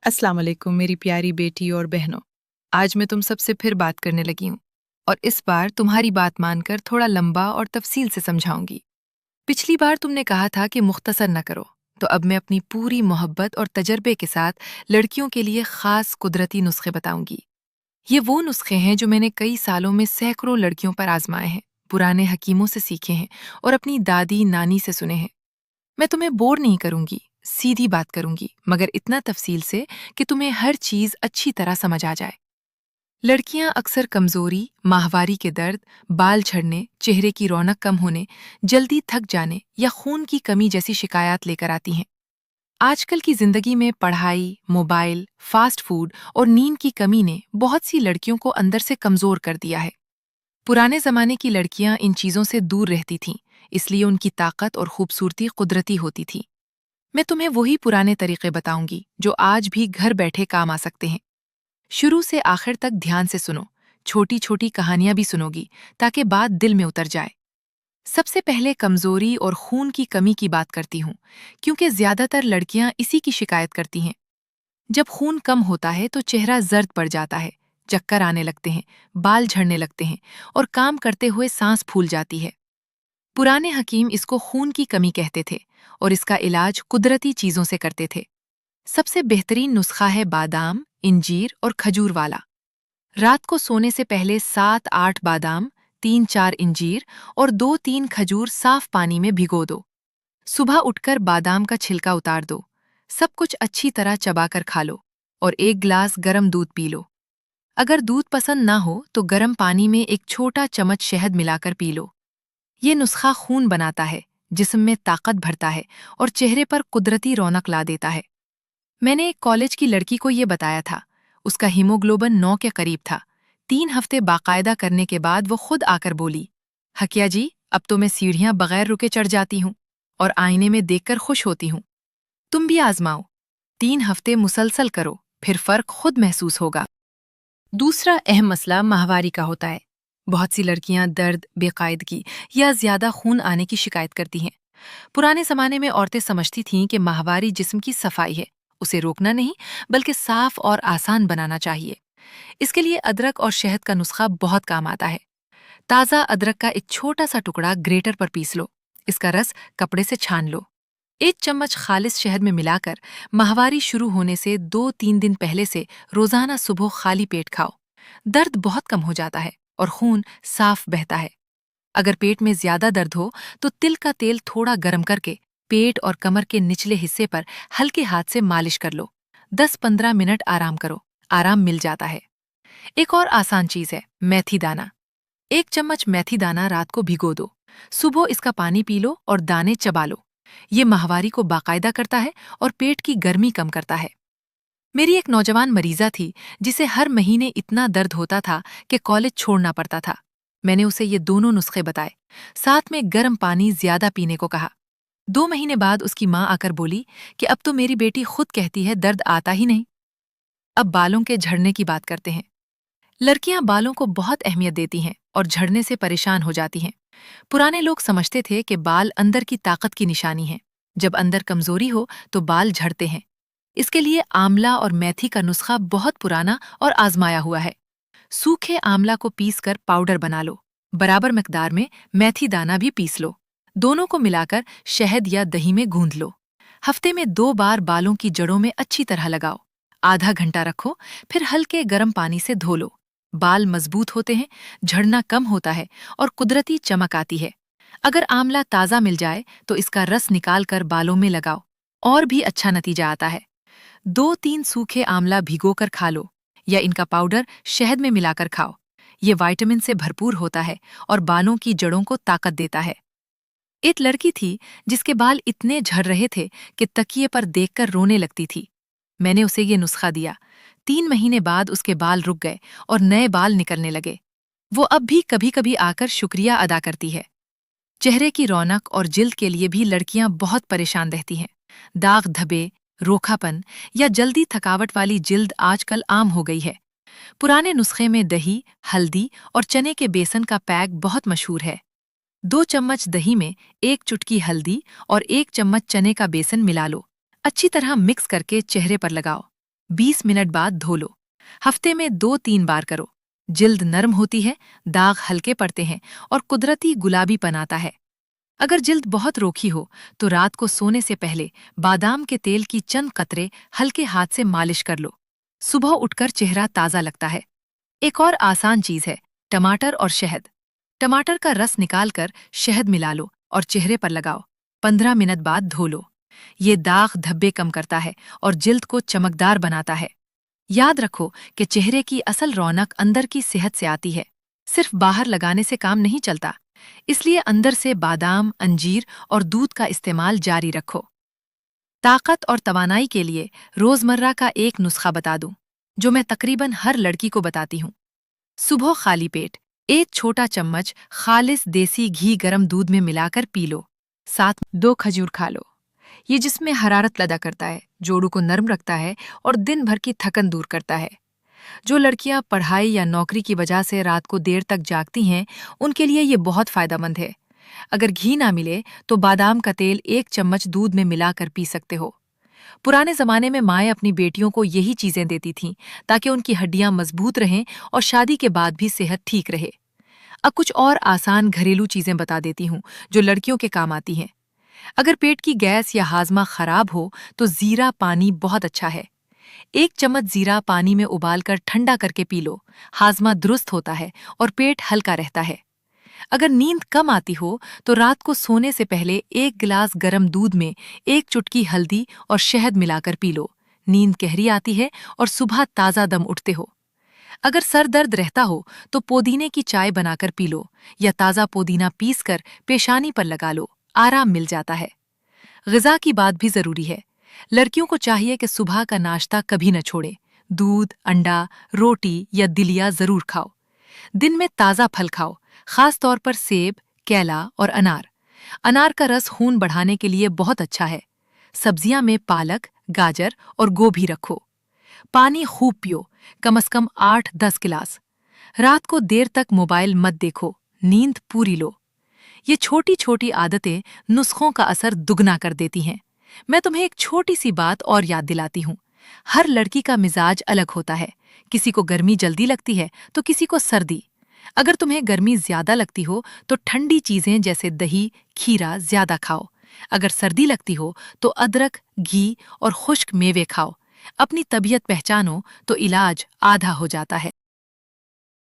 अस्सलाम वालेकुम मेरी प्यारी बेटी और बहनों। आज मैं तुम सबसे फिर बात करने लगी हूँ और इस बार तुम्हारी बात मानकर थोड़ा लंबा और तफसील से समझाऊंगी। पिछली बार तुमने कहा था कि मुख्तसर न करो, तो अब मैं अपनी पूरी मोहब्बत और तजर्बे के साथ लड़कियों के लिए खास कुदरती नुस्खे बताऊंगी। ये वो नुस्खे हैं जो मैंने कई सालों में सैकड़ों लड़कियों पर आजमाए हैं, पुराने हकीमों से सीखे हैं और अपनी दादी नानी से सुने हैं। मैं तुम्हें बोर नहीं करूंगी, सीधी बात करूंगी, मगर इतना तफसील से कि तुम्हें हर चीज अच्छी तरह समझ आ जाए। लड़कियां अक्सर कमजोरी, माहवारी के दर्द, बाल झड़ने, चेहरे की रौनक कम होने, जल्दी थक जाने या खून की कमी जैसी शिकायत लेकर आती हैं। आजकल की जिंदगी में पढ़ाई, मोबाइल, फास्ट फूड और नींद की कमी ने बहुत सी लड़कियों को अंदर से कमजोर कर दिया है। पुराने जमाने की लड़कियां इन चीजों से दूर रहती थीं, इसलिए उनकी ताकत और खूबसूरती कुदरती होती थी। मैं तुम्हें वही पुराने तरीके बताऊंगी जो आज भी घर बैठे काम आ सकते हैं। शुरू से आखिर तक ध्यान से सुनो, छोटी छोटी कहानियां भी सुनोगी ताकि बात दिल में उतर जाए। सबसे पहले कमजोरी और खून की कमी की बात करती हूँ, क्योंकि ज्यादातर लड़कियां इसी की शिकायत करती हैं। जब खून कम होता है तो चेहरा जर्द पड़ जाता है, चक्कर आने लगते हैं, बाल झड़ने लगते हैं और काम करते हुए सांस फूल जाती है। पुराने हकीम इसको खून की कमी कहते थे और इसका इलाज कुदरती चीजों से करते थे। सबसे बेहतरीन नुस्खा है बादाम, इंजीर और खजूर वाला। रात को सोने से पहले 7-8 बादाम, 3-4 इंजीर और 2-3 खजूर साफ पानी में भिगो दो। सुबह उठकर बादाम का छिलका उतार दो। सब कुछ अच्छी तरह चबाकर खा लो और 1 गिलास गर्म दूध पी लो। अगर दूध पसंद ना हो तो गर्म पानी में एक छोटा चम्मच शहद मिलाकर पी लो। ये नुस्खा खून बनाता है, जिस्म में ताकत भरता है और चेहरे पर कुदरती रौनक ला देता है। मैंने एक कॉलेज की लड़की को ये बताया था। उसका हीमोग्लोबिन 9 के करीब था। 3 हफ्ते बाकायदा करने के बाद वो खुद आकर बोली, हकिया जी, अब तो मैं सीढ़ियां बगैर रुके चढ़ जाती हूँ और आईने में देखकर खुश होती हूँ। तुम भी आजमाओ। 3 हफ्ते मुसलसल करो, फिर फर्क खुद महसूस होगा। दूसरा अहम मसला माहवारी का होता है। बहुत सी लड़कियां दर्द, बेकायदगी या ज्यादा खून आने की शिकायत करती हैं। पुराने जमाने में औरतें समझती थीं कि माहवारी जिस्म की सफाई है, उसे रोकना नहीं बल्कि साफ और आसान बनाना चाहिए। इसके लिए अदरक और शहद का नुस्खा बहुत काम आता है। ताज़ा अदरक का एक छोटा सा टुकड़ा ग्रेटर पर पीस लो। इसका रस कपड़े से छान लो। 1 चम्मच खालिस शहद में मिलाकर माहवारी शुरू होने से 2-3 दिन पहले से रोजाना सुबह खाली पेट खाओ। दर्द बहुत कम हो जाता है और खून साफ बहता है। अगर पेट में ज्यादा दर्द हो तो तिल का तेल थोड़ा गर्म करके पेट और कमर के निचले हिस्से पर हल्के हाथ से मालिश कर लो। 10-15 मिनट आराम करो, आराम मिल जाता है। एक और आसान चीज है मेथी दाना। 1 चम्मच मेथी दाना रात को भिगो दो। सुबह इसका पानी पी लो और दाने चबा लो। ये माहवारी को बाकायदा करता है और पेट की गर्मी कम करता है। मेरी एक नौजवान मरीजा थी जिसे हर महीने इतना दर्द होता था कि कॉलेज छोड़ना पड़ता था। मैंने उसे ये दोनों नुस्खे बताए, साथ में गर्म पानी ज्यादा पीने को कहा। 2 महीने बाद उसकी माँ आकर बोली कि अब तो मेरी बेटी खुद कहती है दर्द आता ही नहीं। अब बालों के झड़ने की बात करते हैं। लड़कियां बालों को बहुत अहमियत देती हैं और झड़ने से परेशान हो जाती हैं। पुराने लोग समझते थे कि बाल अंदर की ताकत की निशानी है। जब अंदर कमजोरी हो तो बाल झड़ते हैं। इसके लिए आंवला और मेथी का नुस्खा बहुत पुराना और आजमाया हुआ है। सूखे आंवला को पीसकर पाउडर बना लो। बराबर मिकदार में मेथी दाना भी पीस लो। दोनों को मिलाकर शहद या दही में गूंद लो। हफ्ते में 2 बार बालों की जड़ों में अच्छी तरह लगाओ। आधा घंटा रखो, फिर हल्के गर्म पानी से धो लो। बाल मजबूत होते हैं, झड़ना कम होता है और कुदरती चमक आती है। अगर आंवला ताज़ा मिल जाए तो इसका रस निकाल कर बालों में लगाओ, और भी अच्छा नतीजा आता है। 2-3 सूखे आंवला भिगोकर खा लो या इनका पाउडर शहद में मिलाकर खाओ। ये विटामिन से भरपूर होता है और बालों की जड़ों को ताकत देता है। एक लड़की थी जिसके बाल इतने झड़ रहे थे कि तकिए पर देखकर रोने लगती थी। मैंने उसे ये नुस्खा दिया। 3 महीने बाद उसके बाल रुक गए और नए बाल निकलने लगे। वो अब भी कभी कभी आकर शुक्रिया अदा करती है। चेहरे की रौनक और जिल्द के लिए भी लड़कियां बहुत परेशान रहती हैं। दाग धब्बे, रोखापन या जल्दी थकावट वाली जिल्द आजकल आम हो गई है। पुराने नुस्खे में दही, हल्दी और चने के बेसन का पैक बहुत मशहूर है। 2 चम्मच दही में 1 चुटकी हल्दी और 1 चम्मच चने का बेसन मिला लो। अच्छी तरह मिक्स करके चेहरे पर लगाओ। 20 मिनट बाद धो लो। हफ्ते में 2-3 बार करो। जिल्द नरम होती है, दाग हल्के पड़ते हैं और कुदरती गुलाबीपन आता है। अगर जिल्द बहुत रोखी हो तो रात को सोने से पहले बादाम के तेल की चंद कतरे हल्के हाथ से मालिश कर लो। सुबह उठकर चेहरा ताज़ा लगता है। एक और आसान चीज है, टमाटर और शहद। टमाटर का रस निकालकर शहद मिला लो और चेहरे पर लगाओ। 15 मिनट बाद धो लो। ये दाग धब्बे कम करता है और जिल्द को चमकदार बनाता है। याद रखो कि चेहरे की असल रौनक अंदर की सेहत से आती है, सिर्फ बाहर लगाने से काम नहीं चलता। इसलिए अंदर से बादाम, अंजीर और दूध का इस्तेमाल जारी रखो। ताकत और तवानाई के लिए रोजमर्रा का एक नुस्खा बता दूं, जो मैं तकरीबन हर लड़की को बताती हूँ। सुबह खाली पेट 1 छोटा चम्मच खालिस देसी घी गर्म दूध में मिलाकर पी लो। साथ में 2 खजूर खा लो। ये जिसमें हरारत पैदा करता है, जोड़ों को नरम रखता है और दिन भर की थकन दूर करता है। जो लड़कियां पढ़ाई या नौकरी की वजह से रात को देर तक जागती हैं, उनके लिए ये बहुत फायदेमंद है। अगर घी ना मिले तो बादाम का तेल 1 चम्मच दूध में मिलाकर पी सकते हो। पुराने जमाने में माएं अपनी बेटियों को यही चीजें देती थीं ताकि उनकी हड्डियां मजबूत रहें और शादी के बाद भी सेहत ठीक रहे। अब कुछ और आसान घरेलू चीजें बता देती हूँ जो लड़कियों के काम आती हैं। अगर पेट की गैस या हाजमा खराब हो तो जीरा पानी बहुत अच्छा है। 1 चम्मच जीरा पानी में उबालकर ठंडा करके पी लो। हाजमा दुरुस्त होता है और पेट हल्का रहता है। अगर नींद कम आती हो तो रात को सोने से पहले 1 गिलास गर्म दूध में 1 चुटकी हल्दी और शहद मिलाकर पी लो। नींद गहरी आती है और सुबह ताज़ा दम उठते हो। अगर सर दर्द रहता हो तो पुदीने की चाय बनाकर पी लो या ताज़ा पुदीना पीसकर पेशानी पर लगा लो, आराम मिल जाता है। ग़िज़ा की बात भी ज़रूरी है। लड़कियों को चाहिए कि सुबह का नाश्ता कभी न छोड़ें। दूध, अंडा, रोटी या दलिया ज़रूर खाओ। दिन में ताज़ा फल खाओ, खास तौर पर सेब, केला और अनार। अनार का रस खून बढ़ाने के लिए बहुत अच्छा है। सब्जियां में पालक, गाजर और गोभी रखो। पानी खूब पियो, कम से कम 8-10 गिलास। रात को देर तक मोबाइल मत देखो, नींद पूरी लो। ये छोटी छोटी आदतें नुस्खों का असर दुगना कर देती हैं। मैं तुम्हें एक छोटी सी बात और याद दिलाती हूँ। हर लड़की का मिजाज अलग होता है। किसी को गर्मी जल्दी लगती है तो किसी को सर्दी। अगर तुम्हें गर्मी ज्यादा लगती हो तो ठंडी चीजें जैसे दही, खीरा ज्यादा खाओ। अगर सर्दी लगती हो तो अदरक, घी और खुश्क मेवे खाओ। अपनी तबीयत पहचानो तो इलाज आधा हो जाता है।